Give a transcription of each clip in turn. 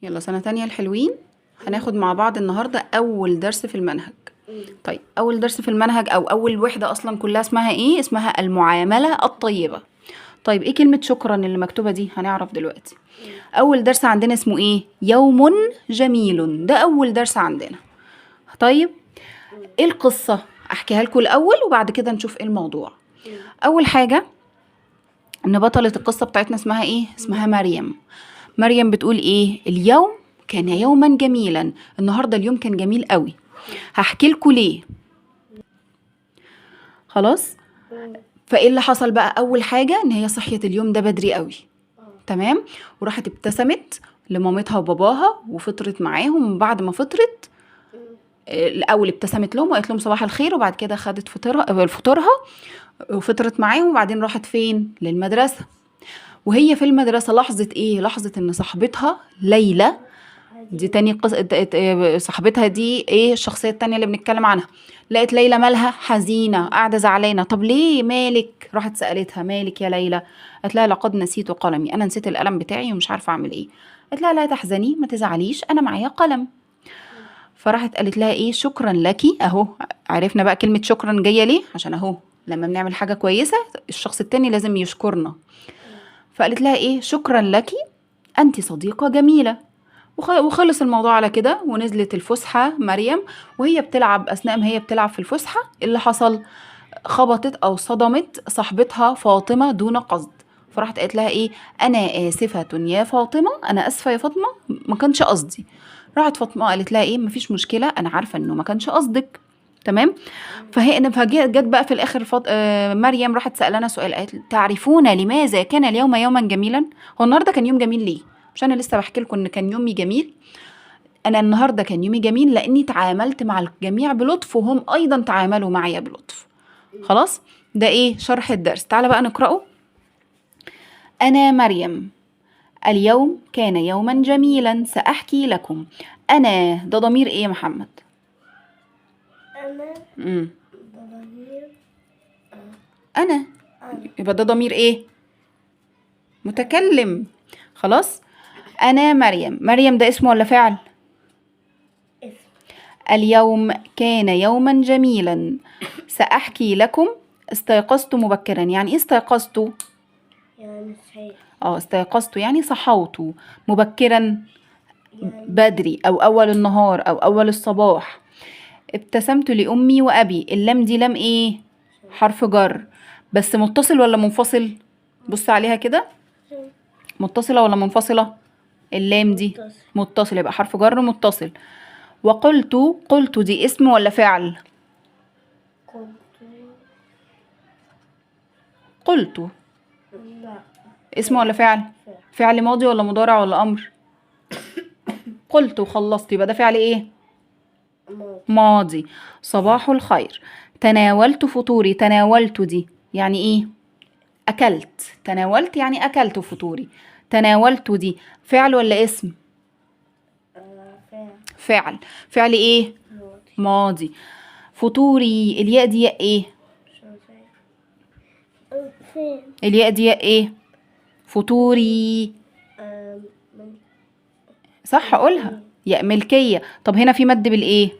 يلا سنة تانية الحلوين. هناخد مع بعض النهاردة أول درس في المنهج. طيب أول درس في المنهج أو أول وحدة أصلا كلها اسمها إيه؟ اسمها المعاملة الطيبة. طيب إيه كلمة شكرا اللي مكتوبة دي؟ هنعرف دلوقتي. أول درس عندنا اسمه إيه؟ يوم جميل، ده أول درس عندنا. طيب إيه القصة؟ أحكيها لكم الأول وبعد كده نشوف إيه الموضوع. أول حاجة إن بطلة القصة بتاعتنا اسمها إيه؟ اسمها مريم. مريم بتقول إيه؟ اليوم كان يوما جميلا، النهاردة اليوم كان جميل قوي. هحكي لكم ليه. خلاص. فايه اللي حصل بقى؟ اول حاجه ان هي صحيت اليوم ده بدري قوي. تمام. وراحت ابتسمت لمامتها وباباها وفطرت معاهم. بعد ما فطرت الاول ابتسمت لهم وقالت لهم صباح الخير، وبعد كده خدت فطورها وفطرت معاهم، وبعدين راحت فين؟ للمدرسه. وهي في المدرسه لاحظت ايه؟ لاحظت ان صاحبتها ليلى دي تاني صاحبتها دي ايه الشخصية التانية اللي بنتكلم عنها. لقيت ليلى مالها؟ حزينة، قاعدة زعلانة. طب ليه مالك؟ راحت سألتها مالك يا ليلى؟ قالت لها لقد نسيت قلمي، انا نسيت القلم بتاعي ومش عارفة اعمل ايه. قالت لها لا تحزني، ما تزعليش، انا معايا قلم. فراحت قالت لها ايه؟ شكرا لكي. اهو عرفنا بقى كلمة شكرا جاية ليه، عشان اهو لما بنعمل حاجة كويسة الشخص التاني لازم يشكرنا. فقالت لها ايه؟ شكرا لكي، انت صديقة جميلة. وخلص الموضوع على كده. ونزلت الفسحة مريم، وهي بتلعب أثناء ما هي بتلعب في الفسحة اللي حصل؟ خبطت أو صدمت صاحبتها فاطمة دون قصد. فراحت قالت لها إيه؟ أنا آسفة يا فاطمة، أنا آسفة يا فاطمة، ما كانش قصدي. راحت فاطمة قالت لها إيه؟ مفيش مشكلة، أنا عارفة إنه ما كانش قصدك. تمام. جت بقى في الاخر مريم راحت سالنا سؤال، قالت تعرفون لماذا كان اليوم يوما جميلا؟ هو النهارده كان يوم جميل ليه؟ مش انا لسه بحكي لكم ان كان يومي جميل؟ انا النهارده كان يومي جميل لاني تعاملت مع الجميع بلطف وهم ايضا تعاملوا معي بلطف. خلاص. ده ايه؟ شرح الدرس. تعالى بقى نقراه. انا مريم، اليوم كان يوما جميلا، ساحكي لكم. انا ده ضمير ايه يا محمد؟ أنا امم ضمير انا. يبقى ده ضمير ايه؟ متكلم. خلاص. انا مريم، مريم ده اسم ولا فعل؟ اسم. اليوم كان يوما جميلا، سأحكي لكم. استيقظت مبكرا، يعني ايه استيقظت؟ يعني صحيح. استيقظت يعني صحوت. مبكرا يعني بدري او اول النهار او اول الصباح. ابتسمت لامي وابي. اللام دي لام ايه؟ حرف جر. بس متصل ولا منفصل؟ بص عليها كده. متصلة ولا منفصلة؟ اللام دي متصل. متصل، يبقى حرف جر متصل. وقلت، قلت دي اسم ولا فعل؟ كنت. قلت لا. اسم ولا فعل؟ فعل ماضي ولا مضارع ولا امر؟ قلت وخلصت، يبقى ده فعل ايه؟ ماضي. ماضي. صباح الخير. تناولت فطوري. تناولت دي يعني ايه؟ اكلت. تناولت يعني اكلت فطوري. تناولت دي فعل ولا اسم؟ فعل. فعل. فعل ايه؟ ماضي. ماضي. فطوري، الياء دي ياء ايه؟ فين؟ الياء دي ياء ايه؟ فطوري. من صح اقولها؟ ياء ملكية. طب هنا في مد بالايه؟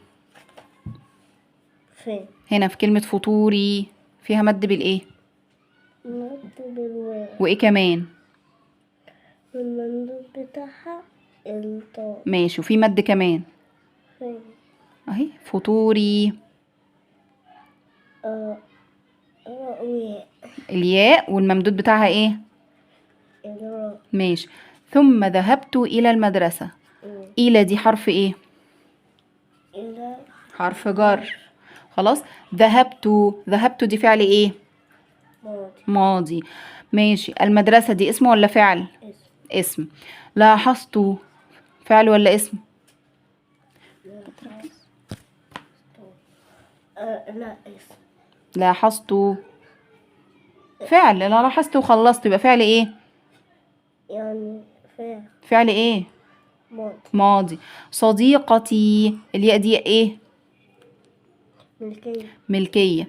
فين؟ هنا في كلمة فطوري فيها مد بالايه؟ مد بالواو. وايه كمان؟ والمندوب بتاعها الطاء. ماشي. وفي مد كمان فين؟ اهي فطوري. وياء. الياء والممدود بتاعها ايه؟ الراء. ماشي. ثم ذهبت الى المدرسة. الى دي حرف ايه؟ إلى حرف جر. خلاص. ذهبت، ذهبت دي فعل ايه؟ ماضي. ماضي. ماشي. المدرسة دي اسم ولا فعل؟ اسم. اسم. لاحظت فعل ولا اسم؟ لا اسم. لاحظت فعل. لا لاحظت وخلصت يبقى فعل ايه؟ يعني فعل. فعل ايه؟ ماضي. ماضي. صديقتي، الياء دي ايه؟ ملكية. ملكية.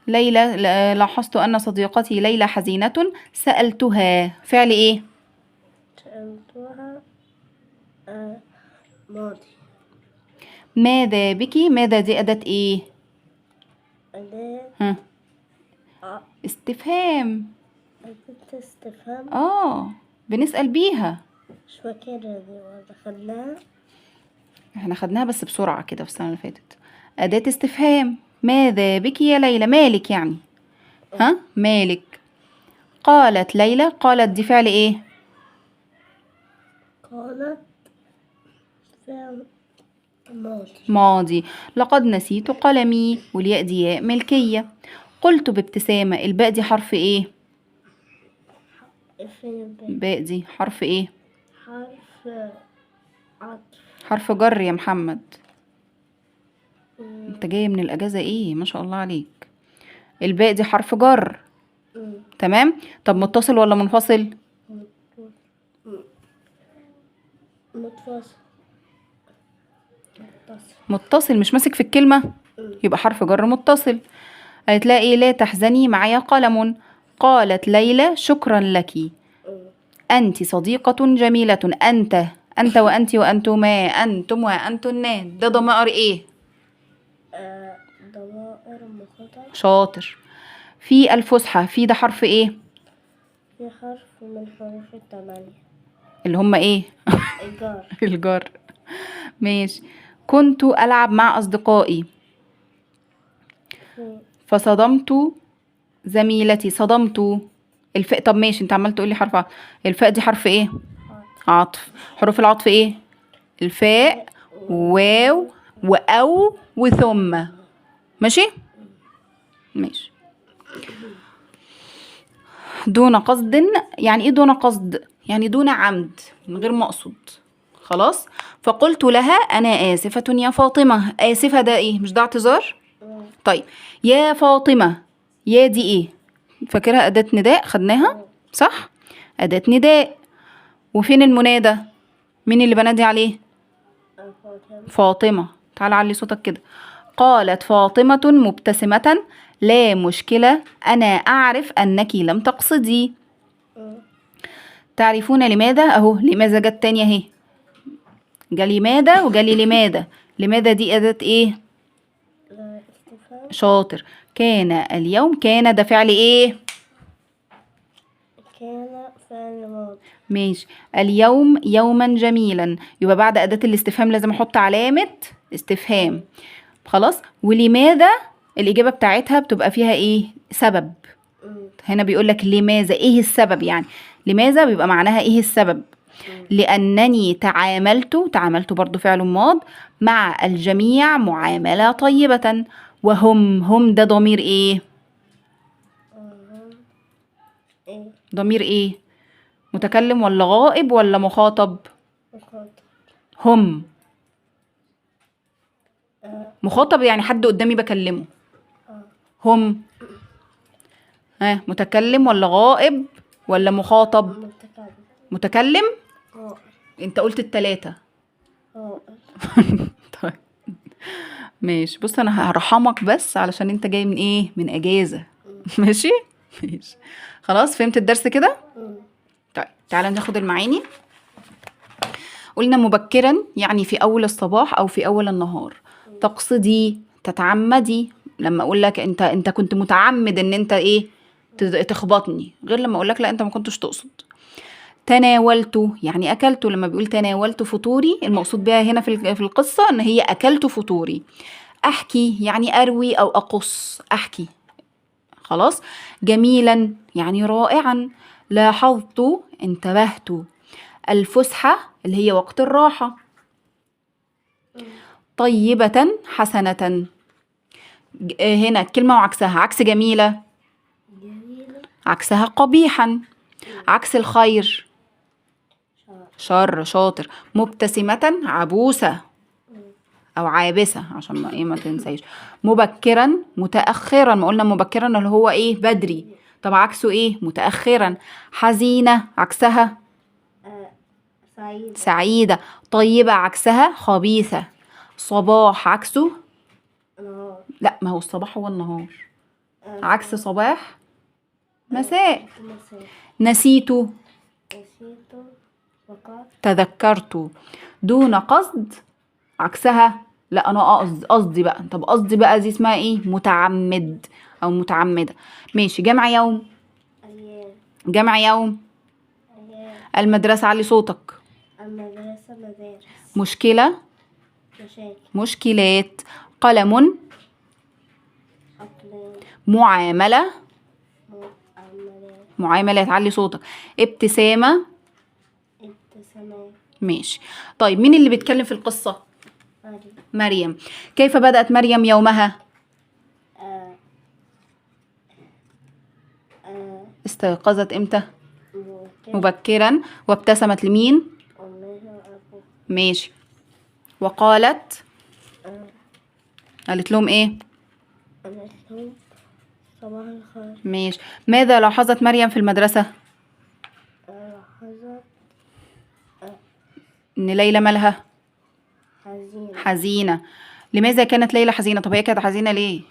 ليلى، لاحظت أن صديقتي ليلى حزينة. سألتها فعل ايه؟ سألتها ماضي. ماذا بك؟ ماذا دي أداة إيه؟ أداة ها، آه، استفهام. أداة استفهام. بنسأل بيها. مش فاكرة دي ولا خدناها. احنا خدناها بس بسرعة كده في السنة اللي فاتت. أداة استفهام. ماذا بك يا ليلى؟ مالك يعني. ها، مالك. قالت ليلى. قالت دي فعل ايه؟ قالت فعل ماضي. ماضي. لقد نسيت قلمي، والياء دي ياء ملكية. قلت بابتسامة. الباء دي حرف ايه؟ فين الباء؟ الباء دي حرف ايه؟ حرف عطف. حرف جر يا محمد. انت جاي من الأجازة ايه؟ ما شاء الله عليك. الباء دي حرف جر. تمام. طب متصل ولا منفصل؟ متصل. متصل، مش ماسك في الكلمة، يبقى حرف جر متصل. قالت لها ايه؟ لا تحزني معي قلم. قالت ليلى شكرا لك، أنت صديقة جميلة. أنت وأنت وأنتما، أنتم وأنتن، ده ضمائر ايه؟ ضمائر مخاطب. شاطر. في الفسحة، في ده حرف ايه؟ في حرف من حروف 8. اللي هم ايه؟ الجار. الجر. ماشي. كنت ألعب مع أصدقائي فصدمت زميلتي. صدمت. الفاء. طب ماشي، انت عمال تقولي حرف عطف. الفاء دي حرف ايه؟ عطف. حروف العطف ايه؟ الفاء، واو، وأو، وثم. ماشي. ماشي. دون قصد. يعني ايه دون قصد؟ يعني دون عمد، من غير مقصود. خلاص. فقلت لها أنا آسفة يا فاطمة. آسفة ده ايه؟ مش ده اعتذار؟ طيب، يا فاطمة. يا دي ايه؟ فاكرها أداة نداء، خدناها صح؟ أداة نداء. وفين المنادى؟ مين اللي بنادي عليه؟ فاطمة. تعال علي صوتك كده. قالت فاطمة مبتسمة لا مشكلة، أنا أعرف أنك لم تقصدي. تعرفون لماذا؟ أهو لماذا جت تانية اهي. جالي ماذا وجالي لماذا. لماذا دي أداة ايه؟ شاطر. كان اليوم. كان ده فعل ايه؟ كان فعل ماضي. ماشي. اليوم يوما جميلا، يبقى بعد أداة الاستفهام لازم أحط علامة استفهام. خلاص. ولماذا الإجابة بتاعتها بتبقى فيها إيه؟ سبب. هنا بيقولك لماذا، إيه السبب يعني. لماذا بيبقى معناها إيه السبب. لأنني تعاملت برضو فعل ماض مع الجميع معاملة طيبة. هم ده ضمير إيه؟ ضمير إيه؟ متكلم ولا غائب ولا مخاطب؟ هم. مخاطب يعني حد قدامي بكلمه. هم. متكلم ولا غائب ولا مخاطب؟ متكلم. انت قلت التلاتة. طيب ماشي. بص انا هرحمك بس علشان انت جاي من ايه؟ من اجازة. ماشي. ماشي. خلاص فهمت الدرس كده. طيب تعالى ناخد المعاني. قلنا مبكرا يعني في اول الصباح او في اول النهار. تقصدي، تتعمدي. لما اقول لك انت كنت متعمد ان انت ايه؟ تخبطني، غير لما اقول لك لا انت ما كنتش تقصد. تناولت يعني اكلت. لما بيقول تناولت فطوري، المقصود بها هنا في القصة ان هي اكلت فطوري. احكي يعني اروي او اقص. احكي. خلاص. جميلا يعني رائعا. لاحظت انتبهت. الفسحة اللي هي وقت الراحة. طيبة حسنة. هنا كلمة وعكسها. عكس جميلة عكسها قبيحا. عكس الخير شر. شاطر. مبتسمة عبوسة أو عابسة عشان ما تنسيش. مبكرا متأخرا. ما قلنا مبكرا اللي هو إيه؟ بدري. طب عكسه إيه؟ متأخرا. حزينة عكسها سعيدة. طيبة عكسها خبيثة. صباح عكسه لا، ما هو الصباح هو النهار. عكس صباح مساء. نسيت وقع تذكرت دون قصد عكسها لا انا قصدي بقى. طب قصدي بقى دي اسمها ايه؟ متعمد او متعمده. ماشي. جمع يوم. أيام جمع يوم. أيام المدرسه. علي صوتك. المدرسة مدارس مشكله. مشاكل مشكلات. قلم. أقلام معامله. معاملات معاملات. علي صوتك. ابتسامه. ابتسامات ماشي. طيب مين اللي بيتكلم في القصه؟ مريم مريم. كيف بدأت مريم يومها؟ آه آه استيقظت امتى؟ ممكن مبكرا. وابتسمت لمين؟ أمها وأبوها ماشي. وقالت. آه قالت لهم ايه؟ قالت لهم صباح الخير ماشي. ماذا لاحظت مريم في المدرسة؟ لاحظت ان ليلى مالها؟ حزين حزينة. لماذا كانت ليلى حزينة؟ طب هي كانت حزينة ليه؟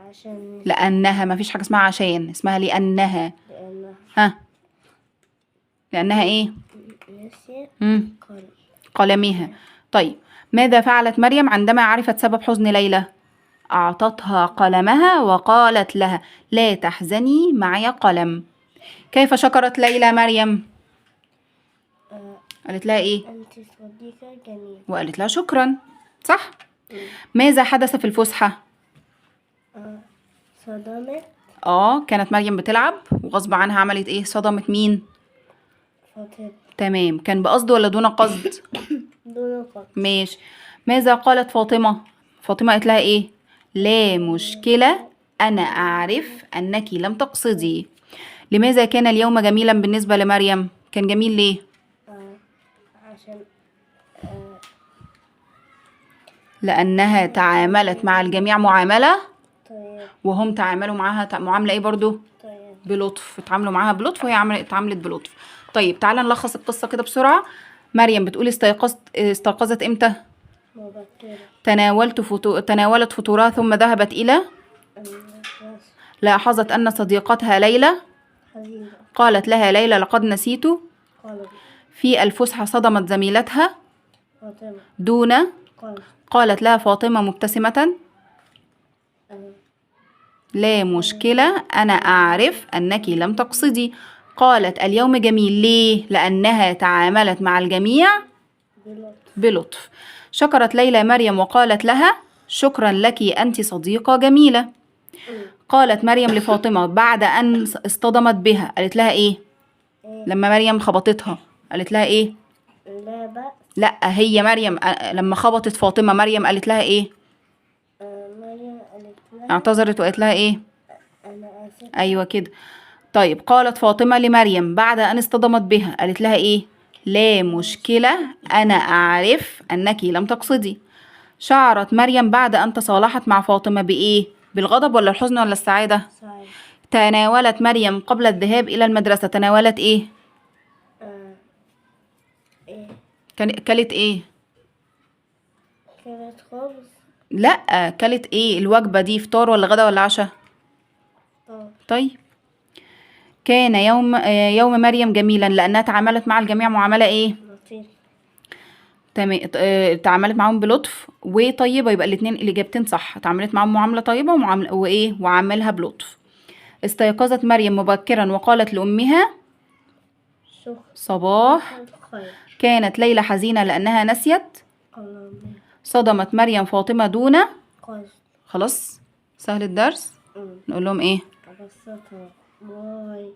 عشان لأنها. ما فيش حاجة اسمها عشان، اسمها لأنها. لأنها ها. لأنها ايه؟ نسيت مم. قلب قلمها. طيب ماذا فعلت مريم عندما عرفت سبب حزن ليلى؟ أعطتها قلمها وقالت لها لا تحزني معي قلم. كيف شكرت ليلى مريم؟ قالت لها ايه؟ أنت صديقة جميلة وقالت لها شكرا. صح. ماذا حدث في الفسحة؟ صدمت كانت مريم بتلعب وغصب عنها عملت ايه؟ صدمت مين؟ فاطمة تمام. كان بقصد ولا دون قصد؟ دون فقر ماشي. ماذا قالت فاطمة؟ فاطمة قالت لها ايه؟ لا مشكلة، أنا أعرف أنك لم تقصدي. لماذا كان اليوم جميلا بالنسبة لمريم؟ كان جميل ليه؟ عشان لأنها تعاملت مع الجميع معاملة، طيب وهم تعاملوا معاها معاملة ايه برضو؟ طيب بلطف. اتعاملوا معاها بلطف وهي اتعاملت بلطف. طيب تعالى نلخص القصة كده بسرعة. مريم بتقول استيقظت امتى؟ مبكرة تناولت فطورها ثم ذهبت إلى. المدرسة لاحظت أن صديقتها ليلى حزينة قالت لها ليلى لقد نسيت. قلب في الفسحة صدمت زميلتها فاطمة دون. قلب قالت لها فاطمة مبتسمة لا مشكلة، أنا أعرف أنك لم تقصدي. قالت اليوم جميل ليه؟ لأنها تعاملت مع الجميع بلطف بلطف. شكرت ليلى مريم وقالت لها شكرا لك أنت صديقة جميلة. قالت مريم لفاطمة بعد أن اصطدمت بها قالت لها إيه؟ لما مريم خبطتها قالت لها إيه؟ لا بأس لا هي مريم لما خبطت فاطمة مريم قالت لها إيه؟ مريم قالت لها اعتذرت وقالت لها إيه؟ أنا آسفة أيوة كده. طيب قالت فاطمة لمريم بعد أن اصطدمت بها قالت لها إيه؟ لا مشكلة، أنا أعرف أنك لم تقصدي. شعرت مريم بعد أن تصالحت مع فاطمة بإيه؟ بالغضب ولا الحزن ولا السعادة؟ سعيد تناولت مريم قبل الذهاب إلى المدرسة. تناولت إيه؟ إيه كلت إيه؟ كانت خبز لأ كلت إيه؟ الوجبة دي فطار ولا غدا ولا عشاء؟ طيب. كان يوم مريم جميلا لأنها تعاملت مع الجميع معاملة إيه؟ لطيف تعاملت معاهم بلطف وطيبة. يبقى الاتنين الإجابتين صح. تعاملت معاهم معاملة طيبة وعاملها بلطف. استيقظت مريم مبكرا وقالت لأمها شكرا صباح. خير كانت ليلى حزينة لأنها نسيت. قلم صدمت مريم فاطمة دون. قصد خلاص. سهل الدرس. نقول لهم ايه؟ أبسطها باي